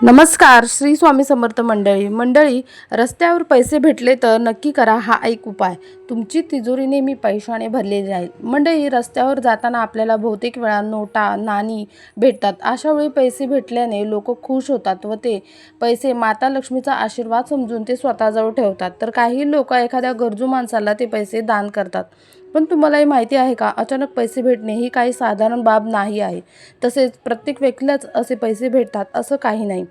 नमस्कार. श्री स्वामी समर्थ मंडळी, रस्त्यावर पैसे भेटले तर नक्की करा हा एक उपाय. तुमची तिजोरी नेहमी पैशाने भरलेली राहील. मंडळी, रस्त्यावर जाताना आपल्याला बहुतेक वेळा नोटा, नाणी भेटतात. अशा वेळी पैसे भेटल्याने लोक खुश होतात व ते पैसे माता लक्ष्मीचा आशीर्वाद समजून ते स्वतःजवळ ठेवतात. तर काही लोक एखाद्या गरजू माणसाला ते पैसे दान करतात. पण तुम्हालाही माहिती आहे का, अचानक पैसे भेटणे ही काही साधारण बाब नाही आहे. तसेच प्रत्येक व्यक्तीलाच असे पैसे भेटतात असं काही नाही.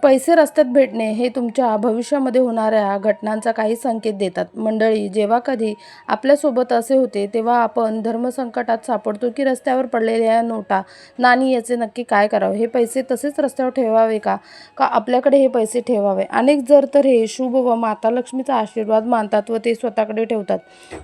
पैसे रस्त्यात भेटणे हे तुमच्या भविष्यामध्ये होणाऱ्या घटनांचा काही संकेत देतात. मंडळी, जेव्हा कधी आपल्यासोबत असे होते तेव्हा आपण धर्मसंकटात सापडतो की रस्त्यावर पडलेल्या नोटा, नाणी याचे नक्की काय करावे? हे पैसे तसेच रस्त्यावर ठेवावे का आपल्याकडे हे पैसे ठेवावे? अनेक जर तर हे शुभ व माता लक्ष्मीचा आशीर्वाद मानतात व ते स्वतःकडे ठेवतात.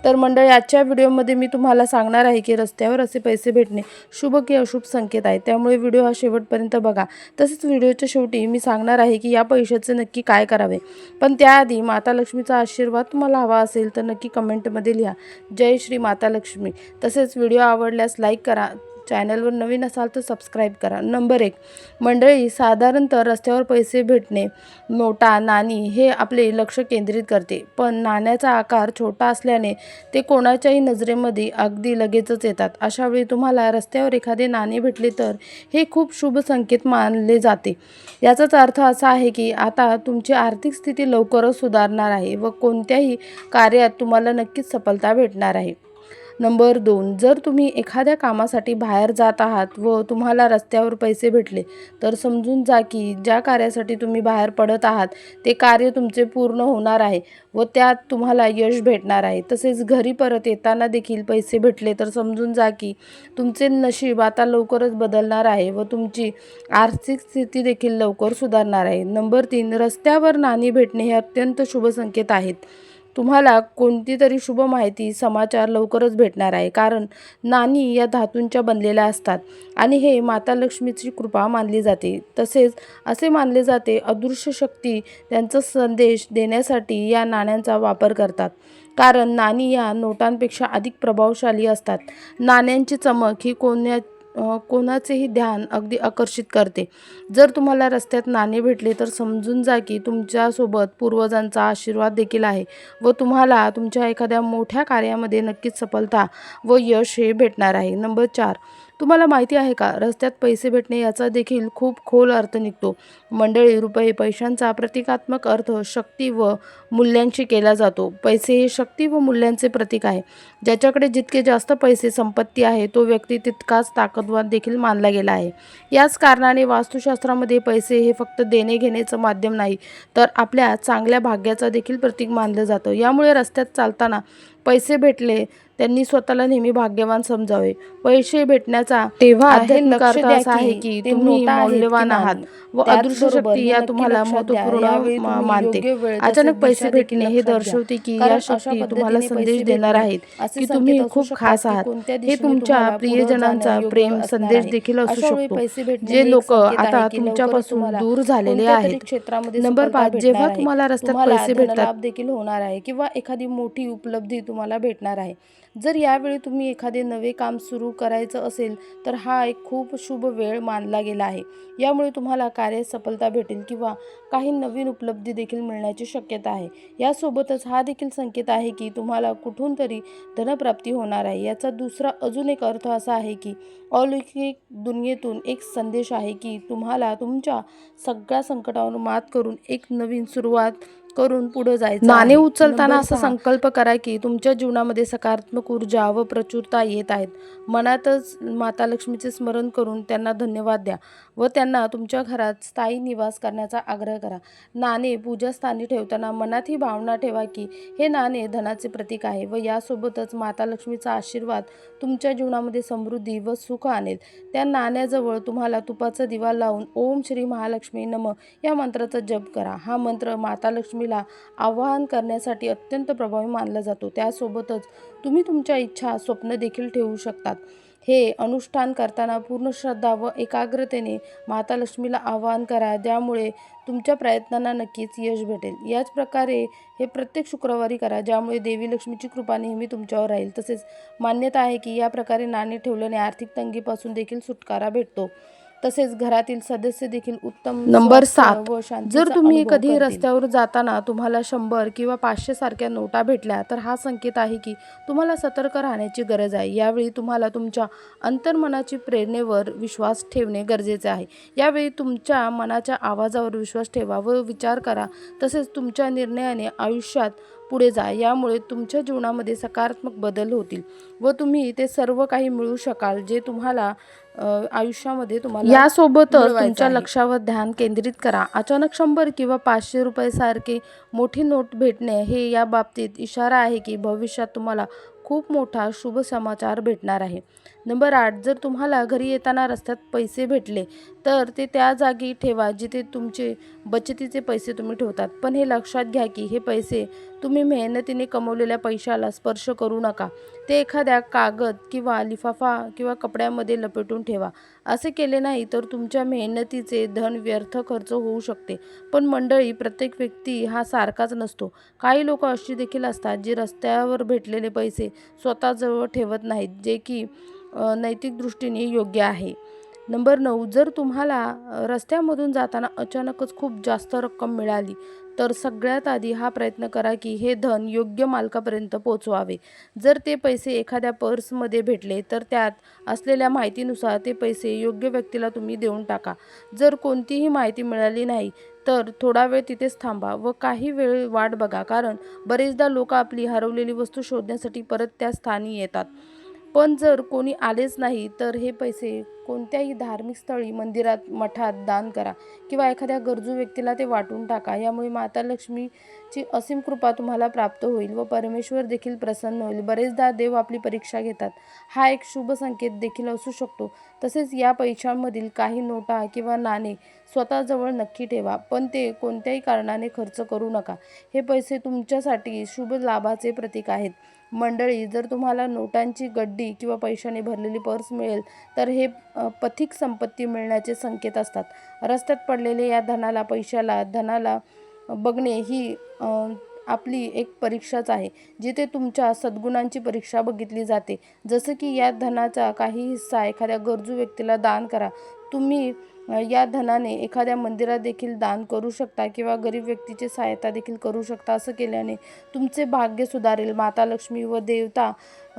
तर मंडळी, आजच्या व्हिडिओमध्ये मी तुम्हाला सांगणार आहे की रस्त्यावर असे पैसे भेटणे शुभ की अशुभ संकेत आहे. त्यामुळे व्हिडिओ हा शेवटपर्यंत बघा. तसेच व्हिडिओच्या शेवटी मी सांगणार आहे की या पैशाचे नक्की काय करावे. पण त्याआधी माता लक्ष्मीचा आशीर्वाद तुम्हाला हवा असेल तर नक्की कमेंटमध्ये लिहा, जय श्री माता लक्ष्मी. तसेच व्हिडिओ आवडल्यास लाईक करा. चॅनलवर नवीन असाल तर सबस्क्राईब करा. नंबर 1. मंडळी, साधारणतः रस्त्यावर पैसे भेटणे, नोटा, नाणी हे आपले लक्ष केंद्रित करते. पण नाण्याचा आकार छोटा असल्याने ते कोणाच्याही नजरेमध्ये अगदी लगेचच येतात. अशा वेळी तुम्हाला रस्त्यावर एखादे नाणे भेटले तर हे खूप शुभ संकेत मानले जाते. याचाच अर्थ असा आहे की आता तुमची आर्थिक स्थिती लवकरच सुधारणार आहे व कोणत्याही कार्यात तुम्हाला नक्कीच सफलता भेटणार आहे. नंबर 2. जर तुम्ही एखाद्या कामासाठी बाहेर जात आहात व तुम्हाला रस्त्यावर पैसे भेटले तर समजून जा की ज्या कार्यासाठी तुम्ही बाहेर पडत आहात ते कार्य तुमचे पूर्ण होणार आहे व त्यात तुम्हाला यश भेटणार आहे. तसेच घरी परत येताना देखील पैसे भेटले तर समजून जा की तुमचे नशीब आता लवकरच बदलणार आहे व तुमची आर्थिक स्थिती देखील लवकर सुधारणार आहे. नंबर 3. रस्त्यावर नाणी भेटणे हे अत्यंत शुभ संकेत आहेत. तुम्हाला कोणती तरी शुभ माहिती, समाचार लवकरच भेटणार आहे. कारण नाणी या धातूंच्या बनलेल्या असतात आणि हे माता लक्ष्मीची कृपा मानली जाते. तसेच असे मानले जाते अदृश्य शक्ती त्यांचा संदेश देण्यासाठी या नाण्यांचा वापर करतात. कारण नाणी या नोटांपेक्षा अधिक प्रभावशाली असतात. नाण्यांची चमक ही कोणाचेही ध्यान अगदी आकर्षित करते. जर तुम्हाला रस्त्यात नाणे भेटले तर समजून जा की तुमच्यासोबत पूर्वजांचा आशीर्वाद देखील आहे व तुम्हाला तुमच्या एखाद्या मोठ्या कार्यामध्ये नक्कीच सफलता व यश हे भेटणार आहे. नंबर 4. तुम्हाला माहिती आहे का, रस्त्यात पैसे भेटणे याचा देखील खूप खोल अर्थ निघतो. मंडळी, रुपये, पैशांचा प्रतिकात्मक अर्थ शक्ती व मूल्यांशी केला जातो. पैसे हे शक्ती व मूल्यांचे प्रतीक आहे. ज्याच्याकडे जितके जास्त पैसे, संपत्ती आहे तो व्यक्ती तितकाच ताकदवान देखील मानला गेला आहे. याच कारणाने वास्तुशास्त्रामध्ये पैसे हे फक्त देणे घेण्याचं माध्यम नाही तर आपल्या चांगल्या भाग्याचा देखील प्रतीक मानलं जातं. यामुळे रस्त्यात चालताना पैसे भेटले त्यांनी स्वतःला नेहमी भाग्यवान समजावे. पैसे भेटण्याचा तेव्हा आध्यात्मिक अर्थ असा आहे की तुम्ही मौल्यवान आहात व अदृश्य शक्ती या तुम्हाला महत्त्वपूर्ण मानते. अचानक पैसे भेटणे हे दर्शवते की या शक्ती तुम्हाला संदेश देणार आहेत की तुम्ही खूप खास आहात. हे तुमच्या प्रियजनांचा प्रेम संदेश देखील असू शकतो, जे लोक आता तुमच्यापासून दूर झालेले आहेत. नंबर 5. जेव्हा तुम्हाला रस्त्यात पैसे भेटतात देखील होणार आहे किंवा एखादी मोठी उपलब्धी तुम्हाला भेटणार आहे. जर यावेळी तुम्ही एखादे नवे काम सुरू करायचं असेल तर हा एक खूप शुभ वेळ मानला गेला आहे. यामुळे तुम्हाला कार्यात सफलता भेटेल किंवा काही नवीन उपलब्धी देखील मिळण्याची शक्यता आहे. यासोबतच हा देखील संकेत आहे की तुम्हाला कुठून तरी धनप्राप्ती होणार आहे. याचा दुसरा अजून एक अर्थ असा आहे की अलौकिक दुनियेतून एक संदेश आहे की तुम्हाला तुमच्या सगळ्या संकटावर मात करून एक नवीन सुरुवात करून पुढे जायचं. नाणे उचलताना असा संकल्प करा की तुमच्या जीवनामध्ये सकारात्मक ऊर्जा व प्रचुरता येत आहेत. मनातच माता लक्ष्मीचे स्मरण करून त्यांना धन्यवाद द्या व त्यांना तुमच्या घरात स्थायी निवास करण्याचा आग्रह करा. नाणे पूजास्थानी ठेवताना मनात ही भावना ठेवा की हे नाणे धनाचे प्रतीक आहे व यासोबतच माता लक्ष्मीचा आशीर्वाद तुमच्या जीवनामध्ये समृद्धी व सुख आणेल. त्या नाण्याजवळ तुम्हाला तुपाचा दिवा लावून ओम श्री महालक्ष्मी नमः या मंत्राचा जप करा. हा मंत्र माता लक्ष्मीला आवाहन करण्यासाठी अत्यंत प्रभावी मानला जातो. त्यासोबतच तुम्ही तुमच्या इच्छा, स्वप्न देखील ठेवू शकतात. हे अनुष्ठान करताना पूर्ण श्रद्धा व एकाग्रतेने माता लक्ष्मीला आवाहन करा, ज्यामुळे तुमच्या प्रयत्नांना नक्कीच यश भेटेल. याच प्रकारे हे प्रत्येक शुक्रवारी करा, ज्यामुळे देवी लक्ष्मीची कृपा नेहमी तुमच्यावर राहील. तसेच मान्यता आहे की या प्रकारे नाणे ठेवल्याने आर्थिक तंगीपासून देखील सुटकारा भेटतो. तसेच घरातील सदस्य देखील उत्तम नंबर 7 व जर शांतीचा तुम्ही अनुभव कधी करतील. रस्त्यावर जाताना तुम्हाला 100 किंवा 500 सारख्या नोटा भेटल्या तर हा संकेत आहे की तुम्हाला सतर्क राहण्याची गरज आहे. यावेळी तुम्हाला तुमच्या अंतर्मनाची प्रेरणेवर विश्वास ठेवणे गरजेचे आहे. यावेळी तुमच्या मनाच्या आवाजावर विश्वास ठेवा व विचार करा. तसेच तुमच्या निर्णयाने आयुष्यात पुढे जा. यामुळे तुमच्या जीवनामध्ये सकारात्मक बदल होतील व तुम्ही ते सर्व काही मिळवू शकाल जे तुम्हाला आयुष्यामध्ये तुम्हाला यासोबतच तुमच्या लक्ष्यावर ध्यान केंद्रित करा. अचानक 100 किंवा 500 रुपये सारखे मोठी नोट भेटणे हे या बाबतीत इशारा आहे की भविष्यात तुम्हाला खूप मोठा शुभ समाचार भेटणार आहे. नंबर 8 जर तुम्हाला घरी येताना रस्त्यात पैसे भेटले तर ते त्या जागी ठेवा जिथे तुमचे बचतीचे पैसे तुम्ही ठेवतात. पण हे लक्षात घ्या की हे पैसे तुम्ही मेहनतीने कमवलेल्या पैशाला स्पर्श करू नका. ते एखाद्या कागद किंवा लिफाफा किंवा कपड्यामध्ये लपेटून ठेवा. असे केले नाही तर तुमच्या मेहनतीचे धन व्यर्थ खर्च होऊ शकते. पण मंडळी, प्रत्येक व्यक्ती हा सारखाच नसतो. काही लोक अशी देखील असतात जे रस्त्यावर भेटलेले पैसे स्वतःजवळ ठेवत नाहीत, जे की नैतिक दृष्टीने योग्य आहे. नंबर 9 जर तुम्हाला रस्त्यामधून जाताना अचानकच खूप जास्त रक्कम मिळाली तर सगळ्यात आधी हा प्रयत्न करा की हे धन योग्य मालकापर्यंत पोहोचवावे. जर ते पैसे एखाद्या पर्समध्ये भेटले तर त्यात असलेल्या माहितीनुसार ते पैसे योग्य व्यक्तीला तुम्ही देऊन टाका. जर कोणतीही माहिती मिळाली नाही तर थोडा वेळ तिथेच थांबा व काही वेळ वाट बघा, कारण बरेचदा लोक आपली हरवलेली वस्तू शोधण्यासाठी परत त्या स्थानी येतात. पण जर कोणी आलेच नाही तर हे पैसे कोणत्याही धार्मिक स्थळी, मंदिरात, मठात दान करा किंवा एखाद्या गरजू व्यक्तीला ते वाटून टाका. यामुळे माता लक्ष्मीची असीम कृपा तुम्हाला प्राप्त होईल व परमेश्वर देखील प्रसन्न होईल. बरेचदा देव आपली परीक्षा घेतात, हा एक शुभ संकेत देखील असू शकतो. तसेच या पैशांमधील काही नोटा किंवा नाणे स्वतःजवळ नक्की ठेवा, पण ते कोणत्याही कारणाने खर्च करू नका. हे पैसे तुमच्यासाठी शुभ लाभाचे प्रतीक आहेत. मंडळी, जर तुम्हाला नोटांची गड्डी किंवा पैशाने भरलेली पर्स मिळेल तर हे पथिक संपत्ती मिळण्याचे संकेत असतात. रस्त्यात पडलेले या धनाला बघणे ही आपली एक परीक्षाच आहे, जिथे तुमच्या सद्गुणांची परीक्षा बघितली जाते. जसं की या धनाचा काही हिस्सा एखाद्या गरजू व्यक्तीला दान करा. तुम्ही या धनाने एखाद्या मंदिरात देखील दान करू शकता किंवा गरीब व्यक्तीची सहायता देखील करू शकता. असं केल्याने तुमचे भाग्य सुधारेल, माता लक्ष्मी व देवता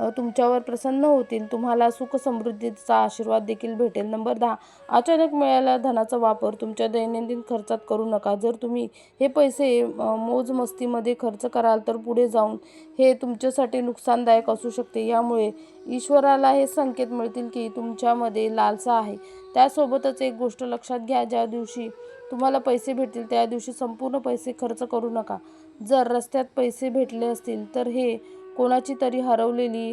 तुमच्यावर प्रसन्न होतील, तुम्हाला सुख समृद्धीचा आशीर्वाद देखील भेटेल. नंबर 10 अचानक मिळालेल्या धनाचा वापर तुमच्या दैनंदिन खर्चात करू नका. जर तुम्ही हे पैसे मोजमस्तीमध्ये खर्च कराल तर पुढे जाऊन हे तुमच्यासाठी नुकसानदायक असू शकते. यामुळे ईश्वराला हे संकेत मिळतील की तुमच्यामध्ये लालसा आहे. त्यासोबतच एक गोष्ट लक्षात घ्या, ज्या दिवशी तुम्हाला पैसे भेटतील त्या दिवशी संपूर्ण पैसे खर्च करू नका. जर रस्त्यात पैसे भेटले असतील तर हे कोणाची तरी हरवलेली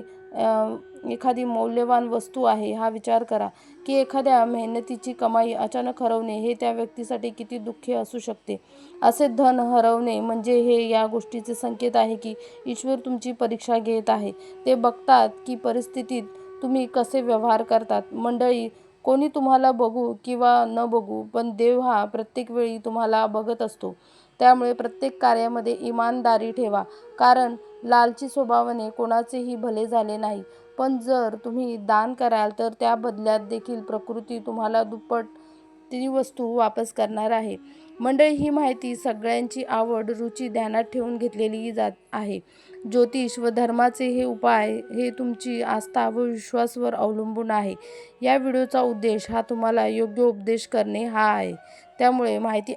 एखादी मौल्यवान वस्तू आहे. हा विचार करा की एखाद्या मेहनतीची कमाई अचानक हरवणे हे त्या व्यक्तीसाठी किती दुःखी असू शकते. असे धन हरवणे म्हणजे हे या गोष्टीचे संकेत आहे की ईश्वर तुमची परीक्षा घेत आहे. ते बघतात की परिस्थितीत तुम्ही कसे व्यवहार करतात. मंडळी, कोणी तुम्हाला बघू किंवा न बघू, पण देव हा प्रत्येक वेळी तुम्हाला बघत असतो. त्यामुळे प्रत्येक कार्यामध्ये इमानदारी ठेवा, कारण लालची स्वभावाने कोणाचेही भले झाले नाही. पण जर तुम्ही दान कराल तर त्या बदल्यात देखील प्रकृती तुम्हाला दुप्पट ती वस्तू वापस करणार आहे. मंडळी, ही माहिती सगळ्यांची आवड, रुची ध्यानात ठेवून घेतलेली जात आहे. ज्योतिष व धर्माचे हे उपाय हे तुमची आस्था व विश्वासावर अवलंबून आहे. या व्हिडिओचा उद्देश हा तुम्हाला योग्य उपदेश करणे हा आहे. त्यामुळे माहिती